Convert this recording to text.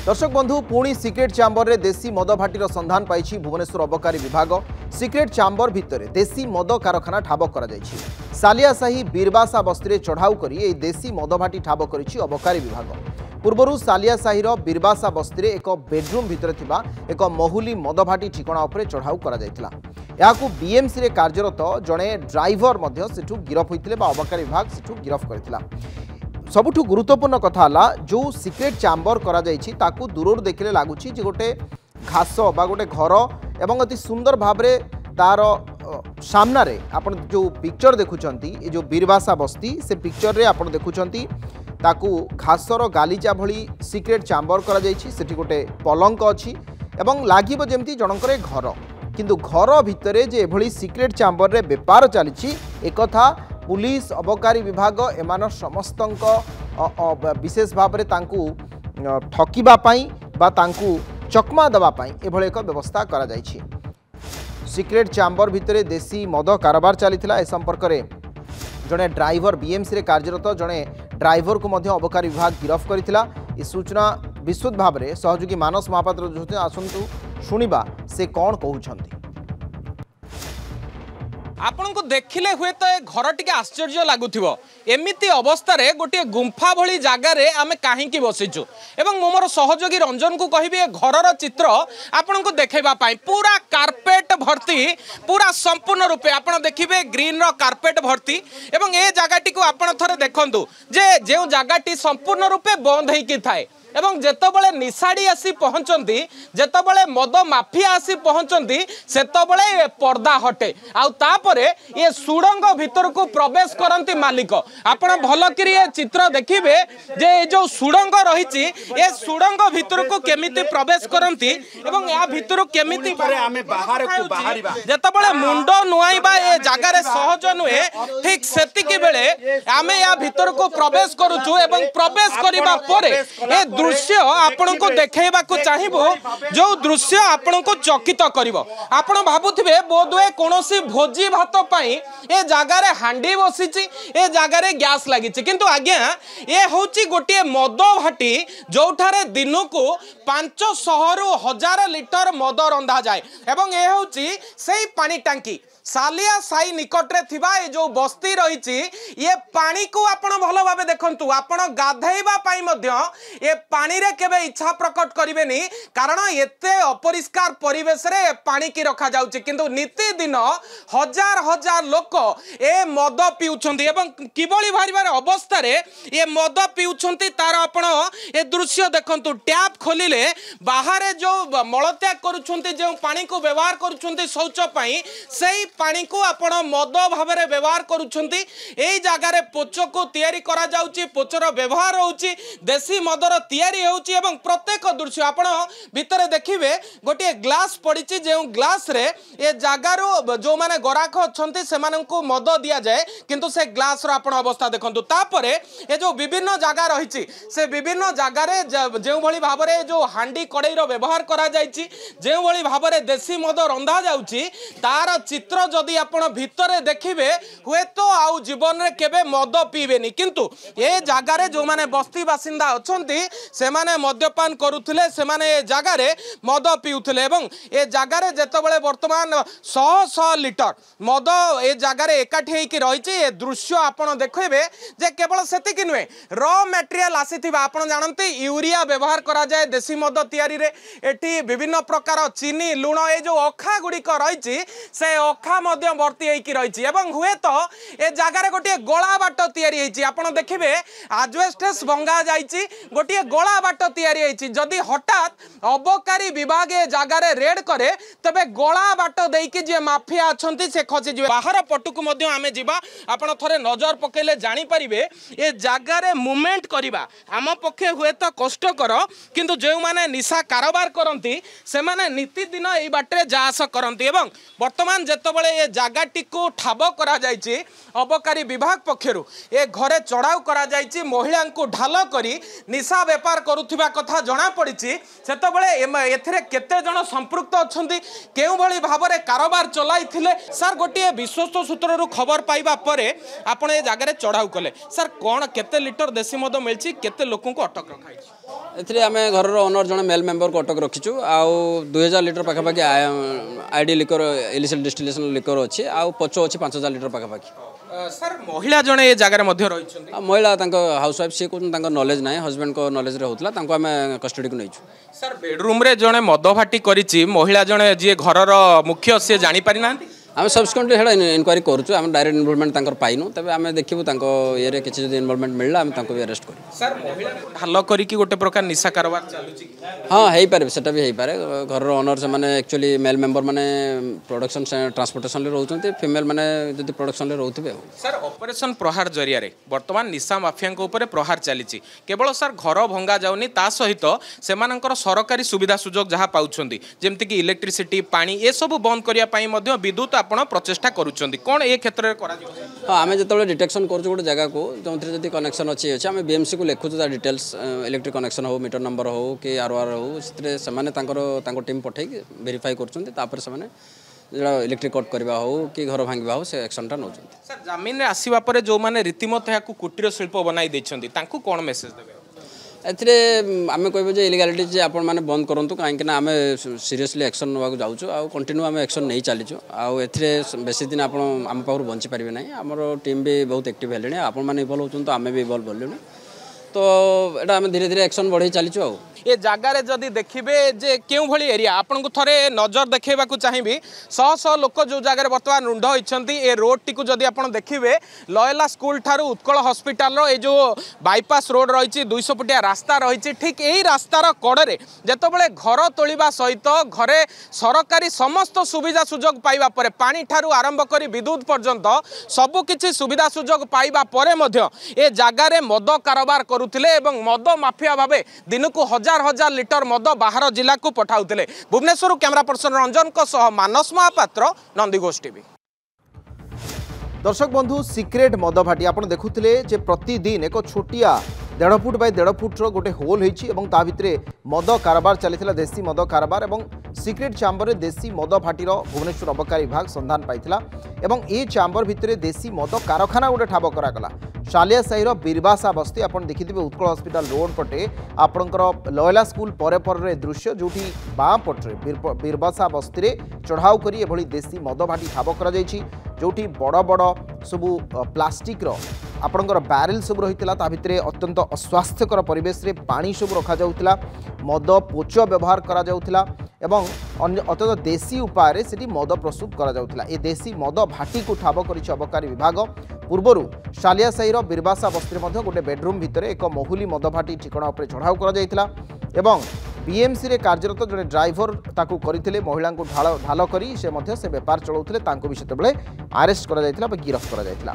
दर्शक बंधु पुणी सिक्रेट चैम्बर रे देसी मद भाटीर संधान पाई भुवनेश्वर अबकारी विभाग। सिक्रेट चैम्बर भितर देसी मद कारखाना ठाब कर सालियासाही बीरबासा बस्ती चढ़ाऊ कर देसी मद भाटी ठाब कर अबकारी विभाग। पूर्वर सालियासाही बीरबासा बस्ती एक बेडरूम भितर थिबा एक महुली मद भाटी ठिकाना उपर चढ़ाऊ कर बीएमसी रे कार्यरत जड़े ड्राइवर सेठू गिरफ होते अबकारी विभाग सेठू गिरफ करथिला। सबुठु गुरुत्वपूर्ण कथा जो सिक्रेट चैम्बर करा जायछि ताकू दूर देखले लगुच गोटे घास बा गोटे घर एवं अति सुंदर भाव तार सामना रे आपण जो पिक्चर देखुचंती जो बीरबासा बस्ती से पिक्चर रे आपण देखुचंती ताकू घासर गालीचा भली सिक्रेट चैम्बर करा जायछि। सेठी गोटे पलंक अछि एवं लागिबो जेमती जनकर घर किंतु घर भितरे जे एभली सिक्रेट चैम्बर रे व्यापार चली एकथा पुलिस अबकारी विभाग एमान समस्त विशेष भाव में ठकिबापाई बा तांकू चकमा देवाई एभली एक व्यवस्था करा जायछि। सिक्रेट चैम्बर भितर देसी मद कारोबार चलीथिला। ए संपर्क में जड़े ड्राइवर बीएमसी रे कार्यरत जड़े ड्राइवर को मध्य अबकारी विभाग गिरफ करथिला। ए सूचना विशुद्ध भाव में सहयोगी मानस महापात्र जो आसंतु शुणिबा से कौन कहउछंती। आपण को देखिले हुए तो घर टी आश्चर्य लगुथिबो एमिति अवस्था रे गोटे गुंफा भली जगार आमे काहींकी बसिचु एवं मोर सहयोगी रंजन को कहबी घरर चित्र आपण को देखैबा पाई पूरा कार्पेट भर्ती पूरा संपूर्ण रूपे आपण देखिबे ग्रीन रो कार्पेट भर्ती एवं ए जगाटी को आपण थरे देखंतु जे जे जगाटी संपूर्ण रूपे बंद हेकी थाए एवं जेतबले निशाड़ी आसी पहुंचती जेतबले मद माफिया आसी पहुंचती सेतबले पर्दा हटे आउे ये सुड़ंग भीतर को प्रवेश करती मालिक। आपण भल करी ये चित्र देखिए जे जो सुड़ंग रही ये सुड़ंग भीतर को केमिति प्रवेश करती एवं या भीतर केमिति जेतबले मुंड नुआइबा ये जगार सहज नुहे ठीक सेतिकी बेले आमे या भीतर को प्रवेश करूछु एवं प्रवेश करिबा परे ए दृश्य आपण को देखैबा को चाहिबो जो दृश्य आपण को चकित करिवो। आपण भाबुथिबे बोधवे कोनोसी भोजी भात पई ए जगार हांडी बसिची ए जगार गैस लागिची किंतु आज्ञा ए होची गोटे मद भाटी जोठारे दिनकू 500 रु 1000 लिटर मद रंधा जाए एवं ए होची सेही पानी टांकी सालियासाही निकट रे थिबा ए जो बस्ती रही ये पानी को आपण भल भाव देखंतु आपण गाधैबा पाई मध्य ए पानी रे केबे इच्छा प्रकट करिवेनी कारण एते अपरिष्कार परिवेश रे पानी की रखा जाउची किंतु नीति दिन हजार हजार लोक ए मद पिउछंती एवं किबळी भारिबार अवस्था रे ए मद पिउछंती तार आपण ए दृश्य देखंतु टैप खोलिले बाहर जो मलत्याग करूछंती जे पानी को व्यवहार करूछंती शौच पई सेही पानी को आपण मद भाव में व्यवहार करुछंती। एई जगार पोच को तैयारी करा जाउची पोचर व्यवहार होउची देसी मदर तैयारी होउची एवं प्रत्येक दृश्य आपण भितर देखिबे गोटे ग्लास पड़ीची जे ग्लास रे ए जगारो जो माने गराख अछंती सेमानन को मद दिया जाए किंतु से ग्लास रो आपण अवस्था देखंतु तापरे ए जो विभिन्न जगह रहिची से विभिन्न जगार जे भली भाव में जो हांडी कड़ई रो व्यवहार करा जायची जे भली भाव में देसी मद रंधा जाउची तार चित्र जदि आपण भितरे देखिबे हुए तो आउ जीवन रे केबे मद पीबेनी किंतु ए जगार जो माने बस्ती बासिंदा अछंती से माने मद्यपान करुथिले से माने ए जगार मद पिउथिले एवं ए जगार जेतबेले वर्तमान 100 लिटर मद ए जगार एकाठी हेकी रहिछि ए दृश्य आपण देखिबे जे केवल सेतिकी नुहे रॉ मटेरियल आसीथिबा आपण जानंती यूरिया व्यवहार करा जाय देसी मद तयारी रे एठी विभिन्न प्रकार चीनी लूण ए जो अखा गुडी को रहिछि से अखा मध्य भर्ती होइकी रहिछि एवं हुए तो ए जगार गोटे गोला बाट तयारी होइछि आपण देखिबे आजवेस्टस भंगा जाइछि गोटे गोला बाट तयारी होइछि जदि हठात अबकारी विभाग ए जगार रेड करे तबे गोला बाट देइकी जे माफिया अछंती से खसी जिवे बाहर पटुकु मध्य आमे जिबा आपण थरे नजर पकेले जानि परिबे ए जगार मूवमेंट करिबा आम पक्षे हुए तो कष्टकर किंतु जे माने निशा कारोबार करंती से माने नीति दिन एई बाटरे जास करंती एवं वर्तमान जेतबेले ए जगाटी को ठाब करा जायछि अबकारी विभाग पक्षरु ए घरे चढ़ाऊ करा जायछि महिला को ढाल करी निशा व्यापार करुथिबा कथा जणा पड़िछि सेतबेले एथिरे केते जण संपृक्त अछंती केउ भली भाबरे कारोबार चलाइथिले सर गोटे विश्वस्त सूत्ररु खबर पाइबा परे आपण ए जगारे चढ़ाऊ कले सर कोन केते लिटर देसी मद मिलछि केते लोकन को अटक रखाइछि एथिरे आमे घरर ओनर जने मेल मेंबर को अटक रखिछु आउ 2000 लिटर पाखापाखि ID liquor illicit distillation liquor अछि आउ पचो अछि 5000 लिटर पाखापाखि। सर महिला जने ए जगह मध्ये रहिछन महिला तांको हाउस वाइफ से कोन तांको नॉलेज नाही हस्बैंड को नॉलेज रे होतला तांको आमे कस्टडी को नैछु। सर बेडरूम रे जने मद भाटी करिछि महिला जने जे घरर मुख्य से जानि पारि नांती आम सब्सिक्वेंटली हेडा इनक्वारी करूछु आम डायरेक्ट इन्वॉल्वमेंट तांकर पाइनु तबे आमे देखिबु तांको एरे किछि जदि इन्वॉल्वमेंट मिलला आम तांको भी अरेस्ट करू। सर महिला ढाल करी कि गोटे प्रकार निशा कारोबार चालुछि हां हेई पारे सेटा भी हेई पारे घर रो ओनर से माने एक्चुअली मेल मेंबर माने प्रोडक्शन से ट्रांसपोर्टेशन ले रहउछन्ते फीमेल माने जदि प्रोडक्शन ले रहउथिबे। सर ऑपरेशन प्रहार जरिया रे वर्तमान निशा माफिया को ऊपर प्रहार चलीछि केवल सर घर भंगा जाउनी ता सहित सेमानकर सरकारी सुविधा सुजोग जहा पाउछन्ती जेमति कि इलेक्ट्रिसिटी पानी ए सब बंद करिया पई मध्ये विद्युत आपण प्रचेष्टा करूछन्ती कोन ए क्षेत्र रे करा दियो। हां आमे जतबे डिटेक्शन करछु गोटे जगह को जोंथरे जदि कनेक्शन अछि आमे बीएमसी को लेखु ता डिटेल्स इलेक्ट्रिक कनेक्शन हो मीटर नंबर हो कि आरआर हो सितरे समाने तांको टीम पठै वेरीफाई करछन्ती तापर समाने जड़ा इलेक्ट्रिक कट करबा हो कि घर भांगबा हो से एक्शनटा नउछन्ती। सर जमीन रे आसीबा परे जो माने रीतिमत याकू कुटीर शिल्प बनाई दैछन्ती तांको कोन मेसेज देबे। एथिरे आमे कहबो जे इलीगैलिटी जे आपण माने बंद करंतु काहेकि ना आमे सीरियसली एक्शन नवाक जाउछु आ कंटिन्यू आमे एक्शन नै चालिछु आ एथिरे बेसी दिन आपण आम पावर बंची परिबे नै हमरो टीम भी बहुत एक्टिव हेलेनी आपण माने इवॉल्व होचुन तो आमे भी इवॉल्व होलेनी तो एटा आमे धीरे धीरे एक्शन बढ़ाई चालिछु आ ये जगार जदि देखिए जे क्यों भली एरिया आपन को थरे नजर देखा चाहिए शह शह लोक जो जगह बर्तमान रुंड होती ए रोड टी जदि आप देखिए लयला स्कूल ठारू उत्कल हॉस्पिटल रो जो बाईपास रोड रही 200 फुटिया रास्ता रही ठीक यही रास्तार कड़े जितेबाला घर तोलिबा सहित घरे सरकारी समस्त सुविधा सुजोग पाइबा परे पानी ठारू आरंभ कर विद्युत पर्यंत सबकिछि सुविधा सुजोग पाइबा परे मध्य ए जगार मद कारोबार करुथिले एवं मद माफिया भावे दिन को हजार हजार लिटर मद बाहर जिला को पठाउथिले। भुवनेश्वर कैमरा पर्सन रंजन को सह मानस महापात्र नंदीघोष टीवी। दर्शक बंधु सिक्रेट मद भाटी आप देखुले जे प्रतिदिन एक छोटिया 1.5 फुट बाय 1.5 फुट्र गोटे होल होता भितर मद कारबार चली देसी मद कारबार और सिक्रेट चैम्बर में देसी मद भाटीर भुवनेश्वर अबकारी विभाग संधान पाइथिला एवं ए चैम्बर भितर देसी मद कारखाना गोटे ठाब करागला शालिया साहिर बीरबासा बस्ती आप देखिथे उत्कल हॉस्पिटल रोड पटे आपणकर लयला स्कूल पर दृश्य जो बाँ पटे बीरबासा बस्ती में चढ़ाऊ कर देसी मद भाटी ठाब कर जो बड़ बड़ सबू प्लास्टिक आपणकर बैरेल सब रही भितर अत्यंत अस्वास्थ्यकर परिवेश रे पानी सब रखा जाउथिला मद पोच व्यवहार करा जाउथिला एवं अत्यंत देसी उपाय से मद प्रस्तुत करा जाउथिला ए देसी मद भाटी को ठाब करिछि अबकारी विभाग पूर्वरु शालिया साहिर बीरबासा बस्ती में गोटे बेडरूम भितर एक महुली मद भाटी ठिकाना उपर चढ़ाऊ करा जाइथिला एवं बीएमसी रे कार्यरत जड़े ड्राइवर ताकू करथिले महिला को ढाल करी से बेपार चलाउथिले तांको भी सेतेबेले अरेस्ट करा जाइथिला गिरफ्त करा जाइथिला।